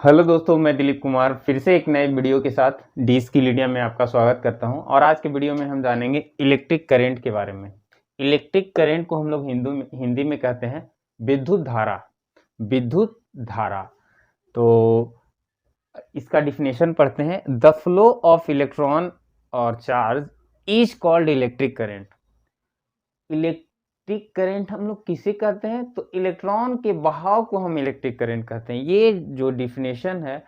Hello दोस्तों, मैं दिलीप कुमार फिर से एक नए वीडियो के साथ डी स्किल में आपका स्वागत करता हूं। और आज के वीडियो में हम जानेंगे इलेक्ट्रिक करंट के बारे में। इलेक्ट्रिक करंट को हम लोग हिंदी में कहते हैं विद्युत धारा। विद्युत धारा। तो इसका डिफिनेशन पढ़ते हैं। द फ्लो ऑफ इलेक्ट्रॉन और charge is called electric current. Electric current हम लोग किसे कहते हैं? तो इलेक्ट्रॉन के बहाव को हम इलेक्ट्रिक करंट कहते हैं। ये जो डिफिनेशन है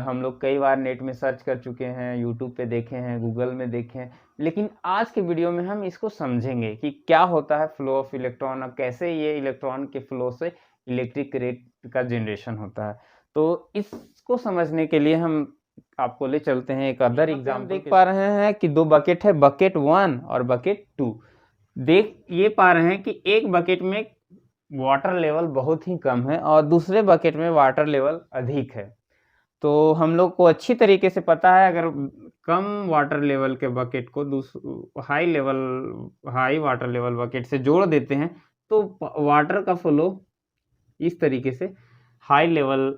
हम लोग कई बार नेट में सर्च कर चुके हैं, यूट्यूब पे देखे हैं, गूगल में देखे हैं, लेकिन आज के वीडियो में हम इसको समझेंगे कि क्या होता है फ्लो ऑफ इलेक्ट्रॉन और कैसे ये इलेक्ट्रॉन के फ्लो से इलेक्ट्रिक करंट का जनरेशन होता है। तो इसको समझने के लिए हम आपको ले चलते हैं एक अदर एग्जाम्पल। देख पा रहे हैं कि दो बकेट है, बकेट 1 और बकेट 2। देख ये पा रहे हैं कि एक बकेट में वाटर लेवल बहुत ही कम है और दूसरे बकेट में वाटर लेवल अधिक है। तो हम लोग को अच्छी तरीके से पता है, अगर कम वाटर लेवल के बकेट को हाई वाटर लेवल बकेट से जोड़ देते हैं तो वाटर का फ्लो इस तरीके से हाई लेवल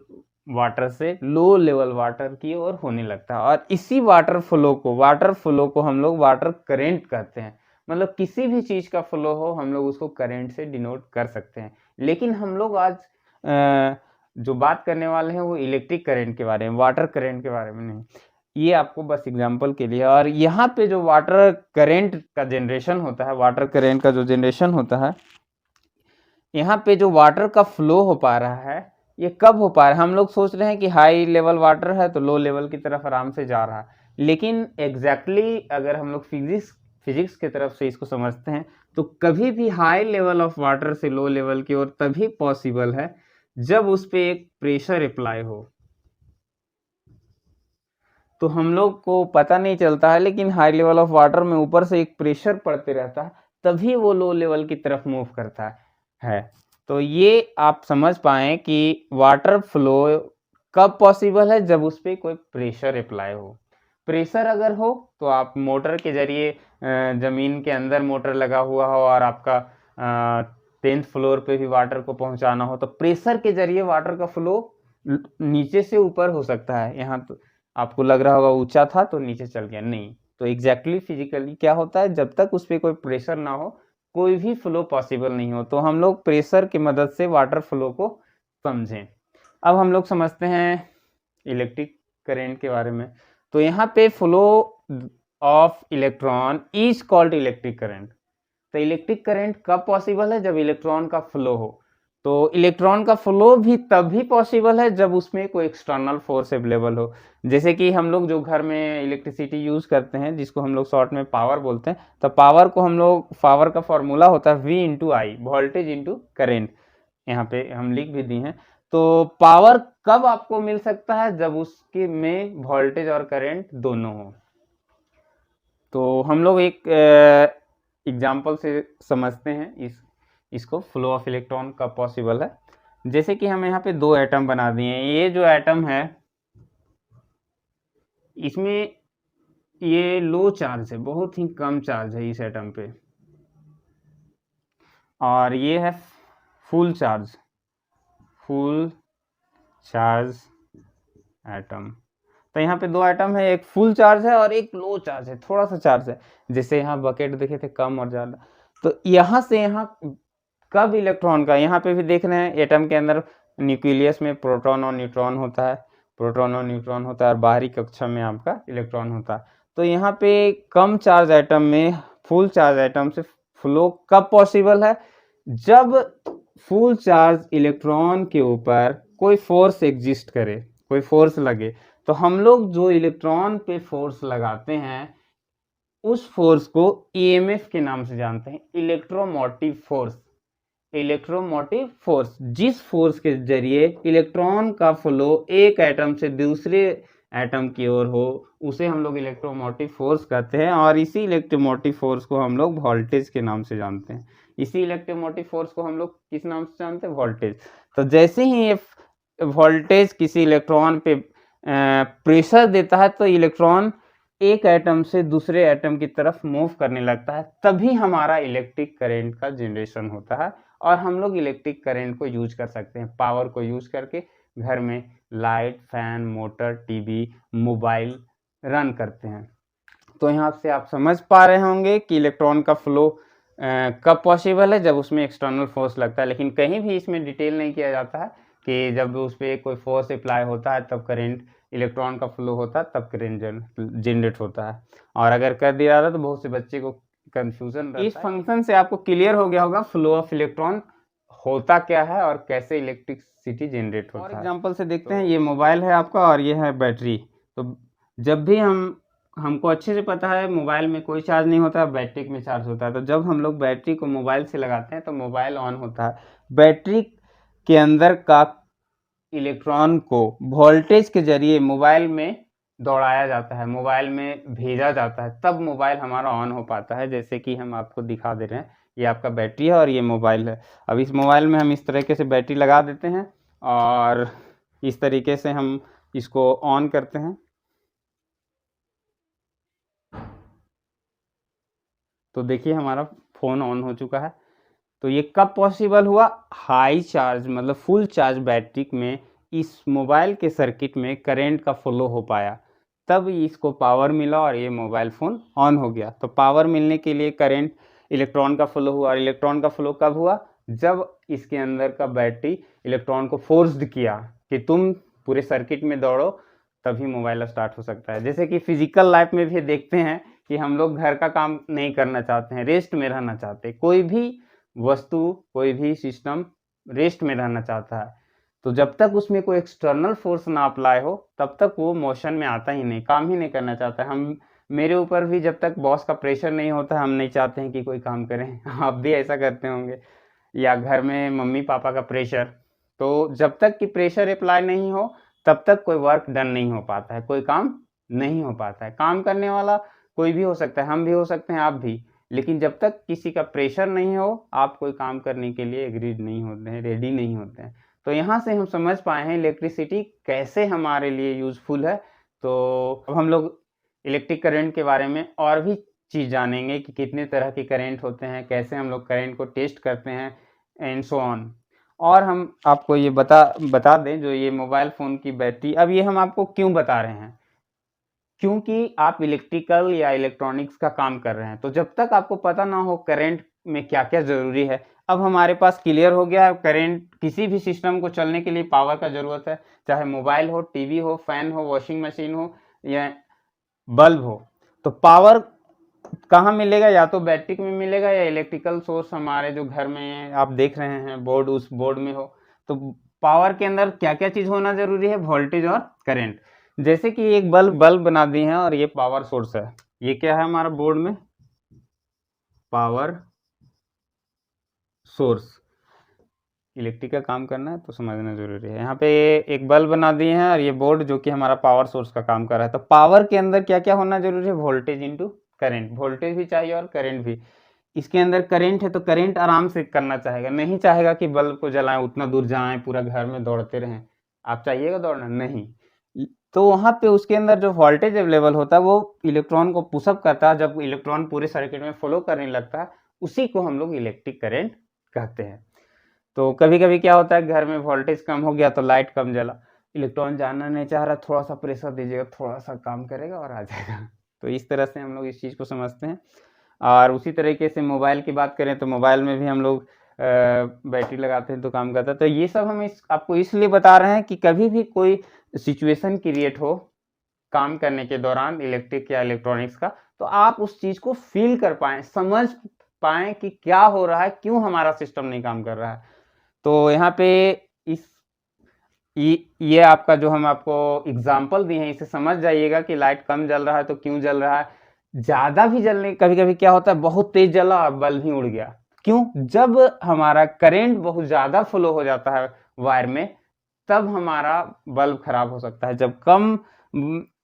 वाटर से लो लेवल वाटर की ओर होने लगता है। और इसी वाटर फ्लो को हम लोग वाटर करंट कहते हैं। मतलब किसी भी चीज का फ्लो हो हम लोग उसको करंट से डिनोट कर सकते हैं। लेकिन हम लोग आज जो बात करने वाले हैं वो इलेक्ट्रिक करंट के बारे में, वाटर करंट के बारे में नहीं। ये आपको बस एग्जांपल के लिए। और यहाँ पे जो वाटर करंट का जनरेशन होता है, वाटर करंट का जो जनरेशन होता है, यहाँ पे जो वाटर का फ्लो हो पा रहा है ये कब हो पा रहा है? हम लोग सोच रहे हैं कि हाई लेवल वाटर है तो लो लेवल की तरफ आराम से जा रहा है, लेकिन एग्जैक्टली अगर हम लोग फिजिक्स की तरफ से इसको समझते हैं तो कभी भी हाई लेवल ऑफ वाटर से लो लेवल की ओर तभी पॉसिबल है जब उस पर एक प्रेशर अप्लाई हो। तो हम लोग को पता नहीं चलता है, लेकिन हाई लेवल ऑफ वाटर में ऊपर से एक प्रेशर पड़ते रहता है, तभी वो लो लेवल की तरफ मूव करता है। तो ये आप समझ पाए कि वाटर फ्लो कब पॉसिबल है? जब उस पर कोई प्रेशर अप्लाई हो। प्रेशर अगर हो तो आप मोटर के जरिए, जमीन के अंदर मोटर लगा हुआ हो और आपका 10th फ्लोर पे भी वाटर को पहुंचाना हो तो प्रेशर के जरिए वाटर का फ्लो नीचे से ऊपर हो सकता है। यहाँ तो आपको लग रहा होगा ऊंचा था तो नीचे चल गया, नहीं। तो एग्जैक्टली फिजिकली क्या होता है, जब तक उस पर कोई प्रेशर ना हो कोई भी फ्लो पॉसिबल नहीं हो। तो हम लोग प्रेशर की मदद से वाटर फ्लो को समझें। अब हम लोग समझते हैं इलेक्ट्रिक करंट के बारे में। तो यहाँ पे flow of electron is called electric current. तो इलेक्ट्रिक करंट कब पॉसिबल है? जब इलेक्ट्रॉन का फ्लो हो। तो इलेक्ट्रॉन का फ्लो भी तभी पॉसिबल है जब उसमें कोई एक्सटर्नल फोर्स अवेलेबल हो। जैसे कि हम लोग जो घर में इलेक्ट्रिसिटी यूज करते हैं, जिसको हम लोग शॉर्ट में पावर बोलते हैं, तो पावर का फॉर्मूला होता है V इंटू आई, वोल्टेज इंटू करेंट। यहाँ पे हम लिख भी दिए हैं। तो पावर कब आपको मिल सकता है? जब उसके में वोल्टेज और करंट दोनों हो। तो हम लोग एक एग्जाम्पल से समझते हैं इसको फ्लो ऑफ इलेक्ट्रॉन कब पॉसिबल है। जैसे कि हम यहाँ पे दो एटम बना दिए हैं। ये जो एटम है इसमें ये लो चार्ज है, बहुत ही कम चार्ज है इस एटम पे, और ये है फुल चार्ज एटम। तो यहाँ पे दो एटम है, एक फुल चार्ज है और एक लो चार्ज है, थोड़ा सा चार्ज है। जैसे यहाँ बकेट देखे थे कम और ज़्यादा। तो यहाँ से यहाँ कब इलेक्ट्रॉन का, यहाँ पे भी देख रहे हैं एटम के अंदर न्यूक्लियस में प्रोटॉन और न्यूट्रॉन होता है, और बाहरी कक्षा में आपका इलेक्ट्रॉन होता है। तो यहाँ पे कम चार्ज एटम में फुल चार्ज एटम से फ्लो कब पॉसिबल है? जब फुल चार्ज इलेक्ट्रॉन के ऊपर कोई फोर्स एग्जिस्ट करे, कोई फोर्स लगे। तो हम लोग जो इलेक्ट्रॉन पे फोर्स लगाते हैं उस फोर्स को ईएमएफ के नाम से जानते हैं, इलेक्ट्रोमोटिव फोर्स। जिस फोर्स के जरिए इलेक्ट्रॉन का फ्लो एक एटम से दूसरे एटम की ओर हो उसे हम लोग इलेक्ट्रोमोटिव फोर्स कहते हैं। और इसी इलेक्ट्रोमोटिव फोर्स को हम लोग वोल्टेज के नाम से जानते हैं। इसी इलेक्ट्रोमोटिव फोर्स को हम लोग किस नाम से जानते हैं? वोल्टेज। तो जैसे ही ये वोल्टेज किसी इलेक्ट्रॉन पे प्रेशर देता है तो इलेक्ट्रॉन एक एटम से दूसरे एटम की तरफ मूव करने लगता है, तभी हमारा इलेक्ट्रिक करंट का जनरेशन होता है। और हम लोग इलेक्ट्रिक करंट को यूज कर सकते हैं, पावर को यूज करके घर में light, fan, motor, TV, mobile run करते हैं। तो यहाँ से आप समझ पा रहे होंगे कि इलेक्ट्रॉन का फ्लो कब पॉसिबल है, जब उसमें एक्सटर्नल फोर्स लगता है। लेकिन कहीं भी इसमें डिटेल नहीं किया जाता है कि जब उस पर कोई फोर्स अप्लाई होता है तब करंट, इलेक्ट्रॉन का फ्लो होता है तब करंट जनरेट होता है। और अगर कर दिया जाता तो बहुत से बच्चे को कंफ्यूजन रहता है। इस फंक्शन से आपको क्लियर हो गया होगा फ्लो ऑफ इलेक्ट्रॉन होता क्या है और कैसे इलेक्ट्रिसिटी जनरेट होता है। और एग्जांपल से देखते हैं, ये मोबाइल है आपका और ये है बैटरी। तो जब भी हमको अच्छे से पता है मोबाइल में कोई चार्ज नहीं होता, बैटरी में चार्ज होता है। तो जब हम लोग बैटरी को मोबाइल से लगाते हैं तो मोबाइल ऑन होता है। बैटरी के अंदर का इलेक्ट्रॉन को वोल्टेज के जरिए मोबाइल में दौड़ाया जाता है, मोबाइल में भेजा जाता है, तब मोबाइल हमारा ऑन हो पाता है। जैसे कि हम आपको दिखा दे रहे हैं, ये आपका बैटरी है और ये मोबाइल है। अब इस मोबाइल में हम इस तरीके से बैटरी लगा देते हैं और इस तरीके से हम इसको ऑन करते हैं। तो देखिए हमारा फ़ोन ऑन हो चुका है। तो ये कब पॉसिबल हुआ? हाई चार्ज मतलब फुल चार्ज बैटरी में इस मोबाइल के सर्किट में करंट का फ्लो हो पाया, तब इसको पावर मिला और ये मोबाइल फ़ोन ऑन हो गया। तो पावर मिलने के लिए करंट, इलेक्ट्रॉन का फ्लो हुआ। और इलेक्ट्रॉन का फ्लो कब हुआ? जब इसके अंदर का बैटरी इलेक्ट्रॉन को फोर्स्ड किया कि तुम पूरे सर्किट में दौड़ो, तभी मोबाइल स्टार्ट हो सकता है। जैसे कि फिजिकल लाइफ में भी देखते हैं कि हम लोग घर का काम नहीं करना चाहते हैं, रेस्ट में रहना चाहते हैं। कोई भी वस्तु, कोई भी सिस्टम रेस्ट में रहना चाहता है, तो जब तक उसमें कोई एक्सटर्नल फोर्स ना अप्लाई हो तब तक वो मोशन में आता ही नहीं, काम ही नहीं करना चाहता है। हम, मेरे ऊपर भी जब तक बॉस का प्रेशर नहीं होता हम नहीं चाहते हैं कि कोई काम करें। आप भी ऐसा करते होंगे, या घर में मम्मी पापा का प्रेशर। तो जब तक कि प्रेशर अप्लाई नहीं हो तब तक कोई वर्क डन नहीं हो पाता है, कोई काम नहीं हो पाता है। काम करने वाला कोई भी हो सकता है, हम भी हो सकते हैं, आप भी। लेकिन जब तक किसी का प्रेशर नहीं हो, आप कोई काम करने के लिए एग्रीड नहीं होते हैं, रेडी नहीं होते हैं। तो यहाँ से हम समझ पाए हैं इलेक्ट्रिसिटी कैसे हमारे लिए यूजफुल है। तो अब हम लोग इलेक्ट्रिक करंट के बारे में और भी चीज़ जानेंगे कि कितने तरह के करंट होते हैं, कैसे हम लोग करंट को टेस्ट करते हैं, एंड सो ऑन। और हम आपको ये बता दें, जो ये मोबाइल फ़ोन की बैटरी, अब ये हम आपको क्यों बता रहे हैं? क्योंकि आप इलेक्ट्रिकल या इलेक्ट्रॉनिक्स का काम कर रहे हैं। तो जब तक आपको पता ना हो करंट में क्या क्या ज़रूरी है, अब हमारे पास क्लियर हो गया है। करंट, किसी भी सिस्टम को चलने के लिए पावर का ज़रूरत है, चाहे मोबाइल हो, टीवी हो, फैन हो, वॉशिंग मशीन हो या बल्ब हो। तो पावर कहाँ मिलेगा? या तो बैटरी में मिलेगा या इलेक्ट्रिकल सोर्स हमारे जो घर में आप देख रहे हैं बोर्ड, उस बोर्ड में हो। तो पावर के अंदर क्या क्या चीज़ होना ज़रूरी है? वोल्टेज और करंट। जैसे कि एक बल्ब बना दिए हैं और ये पावर सोर्स है। ये क्या है हमारा बोर्ड में? Power source. इलेक्ट्रिक का काम करना है तो समझना जरूरी है। यहाँ पे एक बल्ब बना दिए हैं और ये बोर्ड जो कि हमारा पावर सोर्स का काम कर रहा है। तो पावर के अंदर क्या क्या होना जरूरी है? Voltage into current. वोल्टेज भी चाहिए और करंट भी। इसके अंदर करंट है तो करंट आराम से करना चाहेगा, नहीं चाहेगा कि बल्ब को जलाएं, उतना दूर जाएं, पूरा घर में दौड़ते रहें। आप चाहिएगा दौड़ना? नहीं। तो वहाँ पे उसके अंदर जो वोल्टेज अवेलेबल होता है वो इलेक्ट्रॉन को पुशअप करता है। जब इलेक्ट्रॉन पूरे सर्किट में फ्लो करने लगता है, उसी को हम लोग इलेक्ट्रिक करंट कहते हैं। तो कभी कभी क्या होता है, घर में वोल्टेज कम हो गया तो लाइट कम जला, इलेक्ट्रॉन जाना नहीं चाह रहा, थोड़ा सा प्रेशर दीजिएगा, थोड़ा सा काम करेगा और आ जाएगा। तो इस तरह से हम लोग इस चीज़ को समझते हैं। और उसी तरीके से मोबाइल की बात करें तो मोबाइल में भी हम लोग बैटरी लगाते हैं तो काम करता है। तो ये सब हम आपको इसलिए बता रहे हैं कि कभी भी कोई सिचुएशन क्रिएट हो काम करने के दौरान इलेक्ट्रिक या इलेक्ट्रॉनिक्स का, तो आप उस चीज़ को फील कर पाएँ, समझ पाएँ कि क्या हो रहा है, क्यों हमारा सिस्टम नहीं काम कर रहा है। तो यहाँ पे इस ये आपका जो हम आपको एग्जाम्पल दिए हैं, इसे समझ जाइएगा कि लाइट कम जल रहा है तो क्यों जल रहा है। ज़्यादा भी जलने, कभी कभी क्या होता है बहुत तेज जला और बल्ब ही उड़ गया। क्यों? जब हमारा करंट बहुत ज़्यादा फ्लो हो जाता है वायर में, तब हमारा बल्ब खराब हो सकता है। जब कम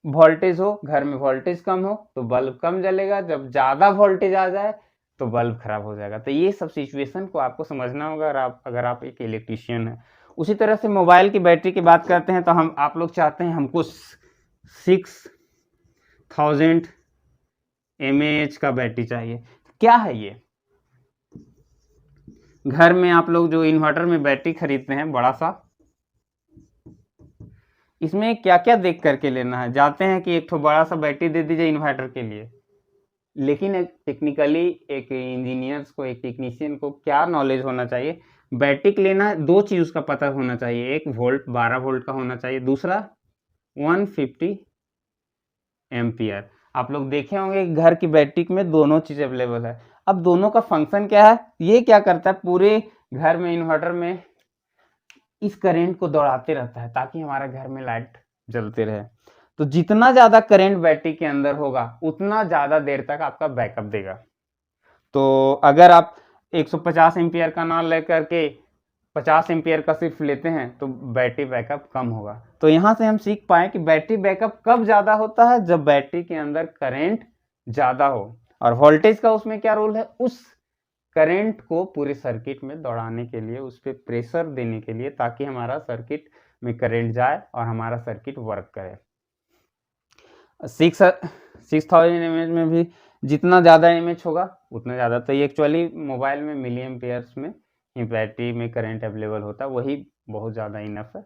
वोल्टेज हो, घर में वोल्टेज कम हो तो बल्ब कम जलेगा, जब ज़्यादा वोल्टेज आ जाए तो बल्ब खराब हो जाएगा। तो ये सब सिचुएशन को आपको समझना होगा अगर आप एक इलेक्ट्रीशियन है। उसी तरह से मोबाइल की बैटरी की बात करते हैं तो आप लोग चाहते हैं हमको 6000 mAh का बैटरी चाहिए। क्या है ये? घर में आप लोग जो इन्वर्टर में बैटरी खरीदते हैं बड़ा सा, इसमें क्या क्या देख करके लेना है, जाते हैं कि एक तो बड़ा सा बैटरी दे दीजिए इन्वर्टर के लिए, लेकिन एक टेक्निकली एक इंजीनियर्स को, एक टेक्नीशियन को क्या नॉलेज होना चाहिए, बैटरी लेना है, दो चीज़ उसका पता होना चाहिए, एक वोल्ट 12 वोल्ट का होना चाहिए, दूसरा 150 एम्पियर। आप लोग देखे होंगे घर की बैटरी में दोनों चीज़ अवेलेबल है। अब दोनों का फंक्शन क्या है, ये क्या करता है पूरे घर में इन्वर्टर में इस करंट को दौड़ाते रहता है ताकि हमारा घर में लाइट जलते रहे। तो जितना ज़्यादा करंट बैटरी के अंदर होगा उतना ज़्यादा देर तक आपका बैकअप देगा। तो अगर आप 150 एम्पियर का ना लेकर के 50 एम्पियर का सिर्फ लेते हैं तो बैटरी बैकअप कम होगा। तो यहाँ से हम सीख पाए कि बैटरी बैकअप कब ज़्यादा होता है, जब बैटरी के अंदर करंट ज़्यादा हो। और वोल्टेज का उसमें क्या रोल है, उस करंट को पूरे सर्किट में दौड़ाने के लिए, उस पर प्रेशर देने के लिए, ताकि हमारा सर्किट में करंट जाए और हमारा सर्किट वर्क करे। 6000 mAh में भी जितना ज़्यादा एमएच होगा उतना ज़्यादा, तो ये एक्चुअली मोबाइल में मिली एम्पियर्स में ही बैटरी में करंट अवेलेबल होता है, वही बहुत ज़्यादा इनफ है।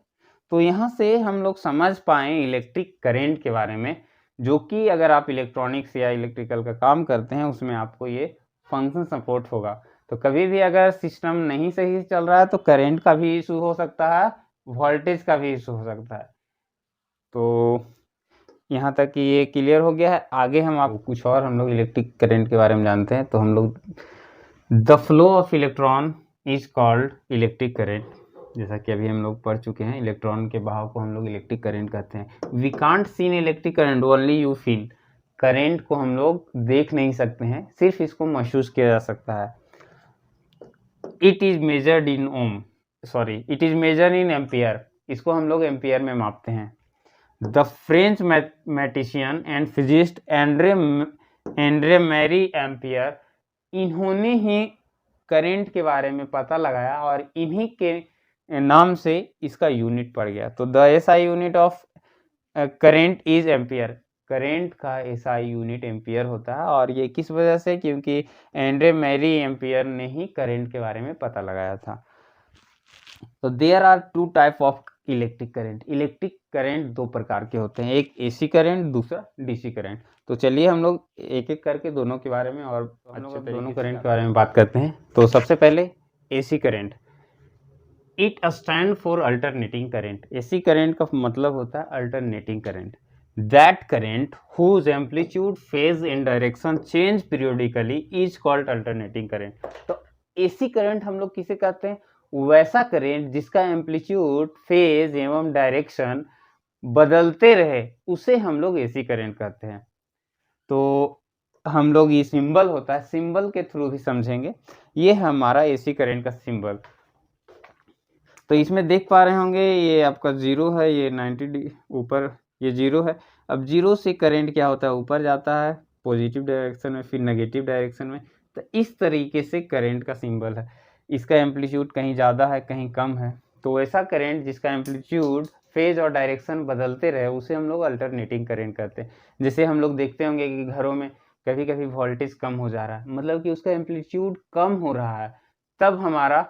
तो यहाँ से हम लोग समझ पाएँ इलेक्ट्रिक करंट के बारे में, जो कि अगर आप इलेक्ट्रॉनिक्स या इलेक्ट्रिकल का काम करते हैं उसमें आपको ये फंक्शन सपोर्ट होगा। तो कभी भी अगर सिस्टम नहीं सही चल रहा है तो करंट का भी इशू हो सकता है, वोल्टेज का भी इशू हो सकता है। तो यहाँ तक कि ये क्लियर हो गया है। आगे हम आपको कुछ और हम लोग इलेक्ट्रिक करंट के बारे में जानते हैं। तो हम लोग the flow of electron is called electric current, जैसा कि अभी हम लोग पढ़ चुके हैं, इलेक्ट्रॉन के बहाव को हम लोग इलेक्ट्रिक करंट कहते हैं। We can't seen electric current only you feel, current को हम लोग देख नहीं सकते हैं, सिर्फ इसको महसूस किया जा सकता है। It is measured in ohm, it is measured in ampere, इसको हम लोग एम्पियर में मापते हैं। The French mathematician and physicist Andre Marie Ampere, इन्होंने ही करंट के बारे में पता लगाया और इन्हीं के नाम से इसका यूनिट पड़ गया। तो the SI unit of current is ampere, current का एसआई यूनिट एम्पियर होता है। और ये किस वजह से, क्योंकि एंड्रे मैरी एम्पियर ने ही करंट के बारे में पता लगाया था। तो there are two type of electric current, electric current दो प्रकार के होते हैं, एक एसी करंट, दूसरा डीसी करंट। तो चलिए हम लोग एक एक करके दोनों के बारे में और दोनों करंट के बारे में बात करते हैं। तो सबसे पहले AC current, it stand for alternating current. AC current का मतलब होता है alternating current, that current whose amplitude phase in direction change periodically is called alternating current. तो एसी करंट हम लोग किसे कहते हैं, वैसा करंट जिसका एम्पलीट्यूड, फेज एवं डायरेक्शन बदलते रहे, उसे हम लोग एसी करंट कहते हैं। तो हम लोग ये सिंबल होता है, सिंबल के थ्रू ही समझेंगे। ये हमारा एसी करंट का सिंबल। तो इसमें देख पा रहे होंगे ये आपका जीरो है, ये 90 ऊपर ये जीरो है। अब जीरो से करंट क्या होता है, ऊपर जाता है पॉजिटिव डायरेक्शन में, फिर नेगेटिव डायरेक्शन में। तो इस तरीके से करंट का सिंबल है। इसका एम्पलीट्यूड कहीं ज़्यादा है, कहीं कम है। तो ऐसा करंट जिसका एम्पलीट्यूड, फेज और डायरेक्शन बदलते रहे, उसे हम लोग अल्टरनेटिंग करंट कहते हैं। जैसे हम लोग देखते होंगे कि घरों में कभी कभी वोल्टेज कम हो जा रहा है, मतलब कि उसका एम्पलीट्यूड कम हो रहा है, तब हमारा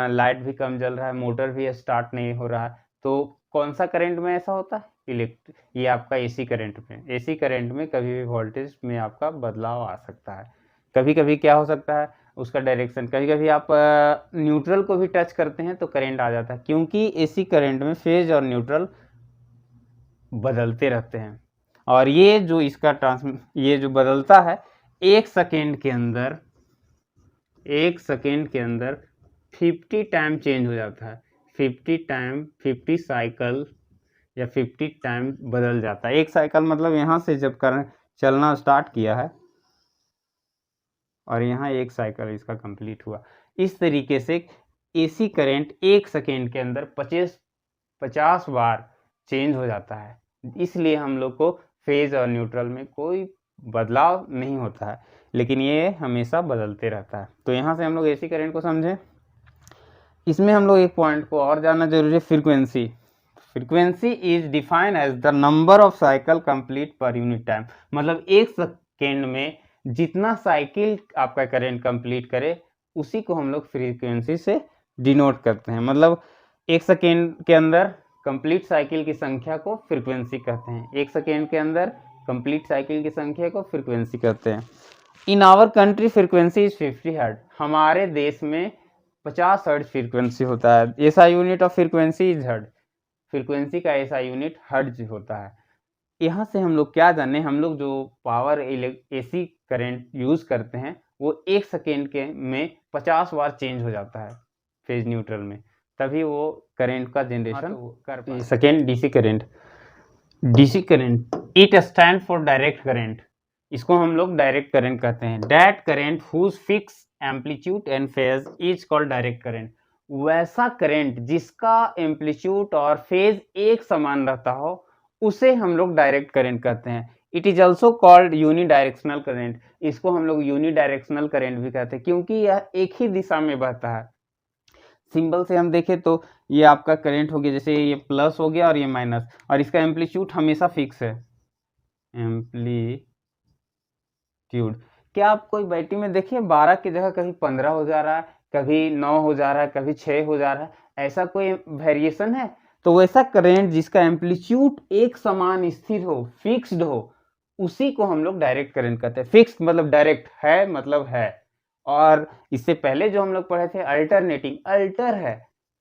लाइट भी कम जल रहा है, मोटर भी स्टार्ट नहीं हो रहा है। तो कौन सा करंट में ऐसा होता है, ये आपका एसी करंट में। एसी करंट में कभी भी वोल्टेज में आपका बदलाव आ सकता है। कभी कभी क्या हो सकता है, उसका डायरेक्शन, कभी कभी आप न्यूट्रल को भी टच करते हैं तो करंट आ जाता है, क्योंकि एसी करंट में फेज और न्यूट्रल बदलते रहते हैं। और ये जो इसका ये जो बदलता है, एक सेकेंड के अंदर 50 टाइम चेंज हो जाता है। 50 साइकिल या 50 टाइम बदल जाता है। एक साइकिल मतलब यहाँ से जब करंट चलना स्टार्ट किया है और यहाँ एक साइकिल इसका कंप्लीट हुआ। इस तरीके से एसी करंट एक सेकेंड के अंदर 50 बार चेंज हो जाता है। इसलिए हम लोग को फेज और न्यूट्रल में कोई बदलाव नहीं होता है, लेकिन ये हमेशा बदलते रहता है। तो यहाँ से हम लोग एसी करंट को समझें। इसमें हम लोग एक पॉइंट को और जानना जरूरी है, frequency. Frequency is defined as the number of cycle complete per unit time, मतलब एक सेकेंड में जितना साइकिल आपका करंट कंप्लीट करे उसी को हम लोग फ्रीक्वेंसी से डिनोट करते हैं। मतलब एक सेकेंड के अंदर कंप्लीट साइकिल की संख्या को फ्रीक्वेंसी कहते हैं। 1 सेकेंड के अंदर कंप्लीट साइकिल की संख्या को फ्रीक्वेंसी कहते हैं। In our country frequency is 50 hertz. हमारे देश में 50 हर्ट्ज फ्रीक्वेंसी होता है। ऐसा unit of frequency is hertz. Frequency का ऐसा यूनिट हर्ट्ज होता है। यहाँ से हम लोग क्या जाने, हम लोग जो पावर एसी करंट यूज करते हैं वो 1 सेकेंड के में 50 बार चेंज हो जाता है फेज न्यूट्रल में, तभी वो करंट का जनरेशन कर पाते हैं। Second DC current. DC current it stand for direct current. इसको हम लोग डायरेक्ट करंट कहते हैं। That current whose fix amplitude and phase is called direct current. वैसा करंट जिसका एम्पलीट्यूड और फेज एक समान रहता हो उसे हम लोग डायरेक्ट करंट कहते हैं। It is also called unidirectional current. इसको हम लोग यूनिडायरेक्शनल करंट भी कहते हैं क्योंकि यह एक ही दिशा में बहता है। सिंबल से हम देखें तो ये आपका करंट हो गया, जैसे ये प्लस हो गया और ये माइनस, और इसका एम्पलीट्यूड हमेशा फिक्स है। एम्पलीट्यूड क्या आप कोई बैटरी में देखिए 12 की जगह कभी 15 हो जा रहा है, कभी 9 हो जा रहा है, कभी 6 हो जा रहा है, ऐसा कोई वेरिएशन है? तो वैसा करंट जिसका एम्पलीट्यूड एक समान स्थिर हो, फिक्स्ड हो, उसी को हम लोग डायरेक्ट करंट कहते हैं। फिक्स्ड मतलब डायरेक्ट है, मतलब है। और इससे पहले जो हम लोग पढ़े थे अल्टरनेटिंग, अल्टर है,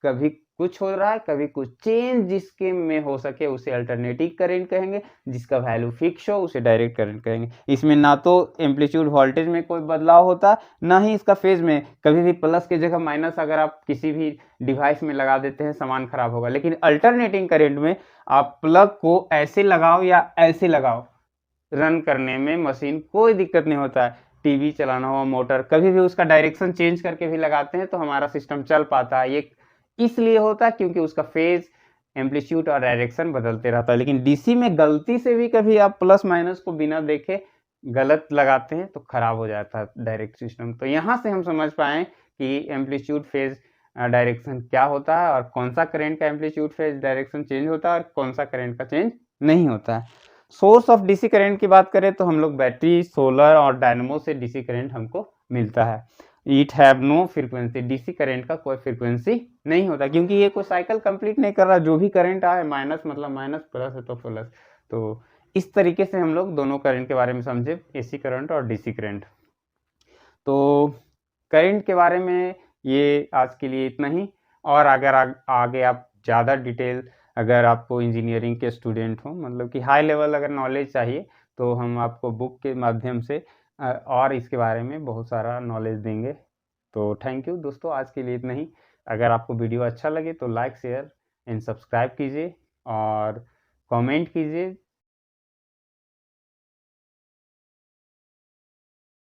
कभी कुछ हो रहा है कभी कुछ, चेंज जिसके में हो सके उसे अल्टरनेटिंग करंट कहेंगे, जिसका वैल्यू फिक्स हो उसे डायरेक्ट करंट कहेंगे। इसमें ना तो एम्पलीट्यूड वोल्टेज में कोई बदलाव होता, ना ही इसका फेज में। कभी भी प्लस की जगह माइनस अगर आप किसी भी डिवाइस में लगा देते हैं सामान खराब होगा, लेकिन अल्टरनेटिंग करंट में आप प्लग को ऐसे लगाओ या ऐसे लगाओ, रन करने में मशीन कोई दिक्कत नहीं होता है। टीवी चलाना हो, मोटर, कभी भी उसका डायरेक्शन चेंज करके भी लगाते हैं तो हमारा सिस्टम चल पाता है। ये इसलिए होता है क्योंकि उसका फेज, एम्पलीट्यूड और डायरेक्शन बदलते रहता है। लेकिन डीसी में गलती से भी कभी आप प्लस माइनस को बिना देखे गलत लगाते हैं तो खराब हो जाता है डायरेक्ट सिस्टम। तो यहाँ से हम समझ पाए कि एम्पलीट्यूड, फेज, डायरेक्शन क्या होता है और कौन सा करंट का एम्पलीट्यूड, फेज, डायरेक्शन चेंज होता है और कौन सा करंट का चेंज नहीं होता है। सोर्स ऑफ डीसी करंट की बात करें तो हम लोग बैटरी, सोलर और डायनेमो से डीसी करंट हमको मिलता है। It have no frequency. DC current का कोई फ्रीक्वेंसी नहीं होता क्योंकि ये कोई साइकिल कंप्लीट नहीं कर रहा। जो भी करंट आए माइनस मतलब माइनस, प्लस है तो प्लस। तो इस तरीके से हम लोग दोनों करंट के बारे में समझे, एसी करंट और डीसी करंट। तो करंट के बारे में ये आज के लिए इतना ही। और अगर आगे आप ज़्यादा डिटेल, अगर आपको इंजीनियरिंग के स्टूडेंट हो, मतलब कि हाई लेवल अगर नॉलेज चाहिए, तो हम आपको बुक के माध्यम से और इसके बारे में बहुत सारा नॉलेज देंगे। तो थैंक यू दोस्तों, आज के लिए इतना ही। अगर आपको वीडियो अच्छा लगे तो लाइक, शेयर एंड सब्सक्राइब कीजिए और कमेंट कीजिए